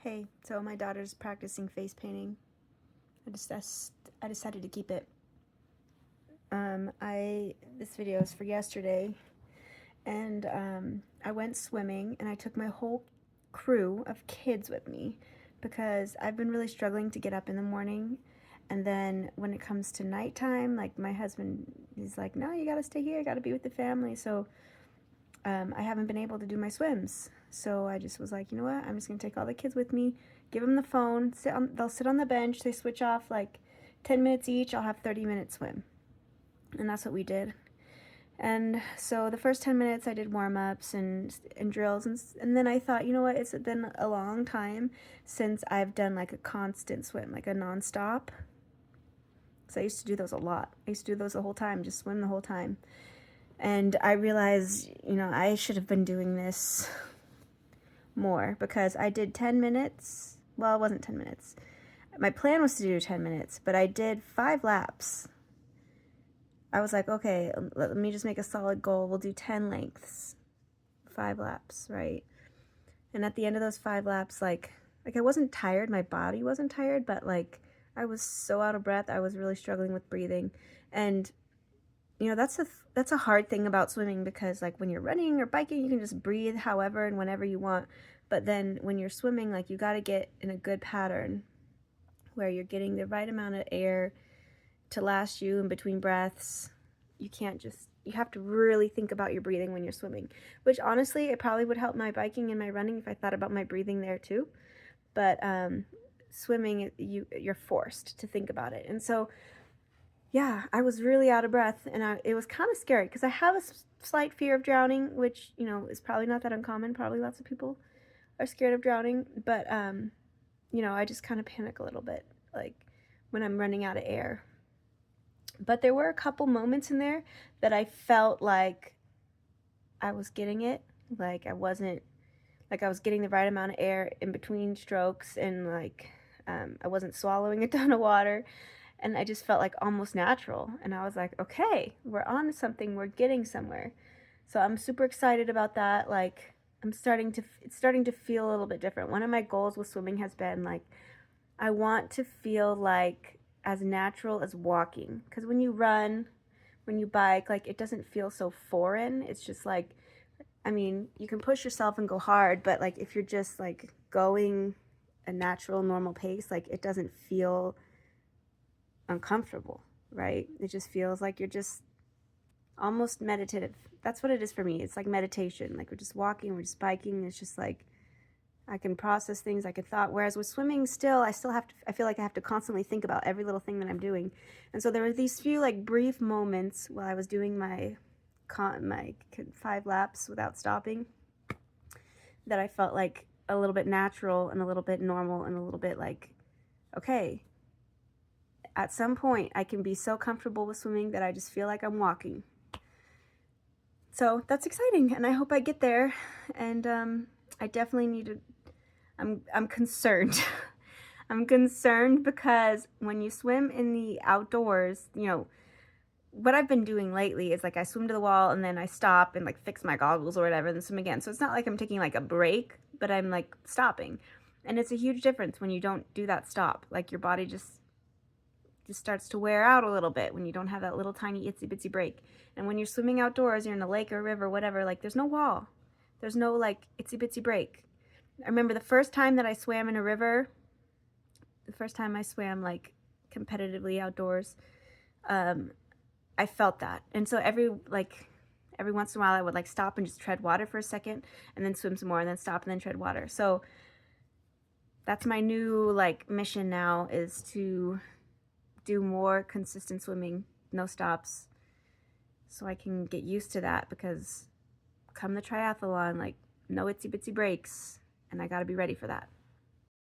Hey, so my daughter's practicing face painting. I decided to keep it. This video is for yesterday, and I went swimming, and I took my whole crew of kids with me because I've been really struggling to get up in the morning, and then when it comes to nighttime, like my husband is like, no, you gotta stay here, you gotta be with the family. So I haven't been able to do my swims. So I just was like, you know what? I'm just gonna take all the kids with me, give them the phone, they'll sit on the bench, they switch off like 10 minutes each, I'll have 30-minute swim. And that's what we did. And so the first 10 minutes I did warm-ups and drills, and then I thought, you know what, it's been a long time since I've done like a constant swim, like a non-stop. So I used to do those a lot. I used to do those the whole time, just swim the whole time. And I realized, you know, I should have been doing this more because I did 10 minutes. Well, it wasn't 10 minutes. My plan was to do 10 minutes, but I did 5 laps. I was like, okay, let me just make a solid goal. We'll do 10 lengths, 5 laps, right? And at the end of those 5 laps, like I wasn't tired. My body wasn't tired, but like I was so out of breath. I was really struggling with breathing. And you know, that's a hard thing about swimming because like when you're running or biking, you can just breathe however and whenever you want. But then when you're swimming, like you got to get in a good pattern where you're getting the right amount of air to last you in between breaths. You have to really think about your breathing when you're swimming, which honestly, it probably would help my biking and my running if I thought about my breathing there too. But swimming, you're forced to think about it. And so yeah, I was really out of breath, and it was kind of scary because I have a slight fear of drowning, which, you know, is probably not that uncommon. Probably lots of people are scared of drowning, but, you know, I just kind of panic a little bit, like when I'm running out of air. But there were a couple moments in there that I felt like I was getting it, like I was getting the right amount of air in between strokes, and like I wasn't swallowing a ton of water. And I just felt like almost natural. And I was like, okay, we're on to something, we're getting somewhere. So I'm super excited about that. Like it's starting to feel a little bit different. One of my goals with swimming has been like, I want to feel like as natural as walking. Because when you run, when you bike, like it doesn't feel so foreign. It's just like, I mean, you can push yourself and go hard, but like if you're just like going a natural, normal pace, like it doesn't feel uncomfortable, right? It just feels like you're just almost meditative. That's what it is for me. It's like meditation. Like we're just walking, we're just biking. It's just like I can process things, I can thought. Whereas with swimming, I feel like I have to constantly think about every little thing that I'm doing. And so there were these few like brief moments while I was doing my 5 laps without stopping that I felt like a little bit natural and a little bit normal and a little bit like, okay, at some point I can be so comfortable with swimming that I just feel like I'm walking. So that's exciting, and I hope I get there. And I definitely need to, I'm concerned. I'm concerned because when you swim in the outdoors, you know, what I've been doing lately is like I swim to the wall and then I stop and like fix my goggles or whatever and then swim again. So it's not like I'm taking like a break, but I'm like stopping. And it's a huge difference when you don't do that stop. Like your body just starts to wear out a little bit when you don't have that little tiny itsy bitsy break. And when you're swimming outdoors, you're in a lake or a river, whatever, like there's no wall. There's no like itsy bitsy break. I remember the first time that I swam in a river, the first time I swam like competitively outdoors, I felt that. And so every once in a while I would like stop and just tread water for a second and then swim some more and then stop and then tread water. So that's my new like mission now, is to do more consistent swimming, no stops, so I can get used to that, because come the triathlon, like no itsy bitsy breaks, and I gotta be ready for that.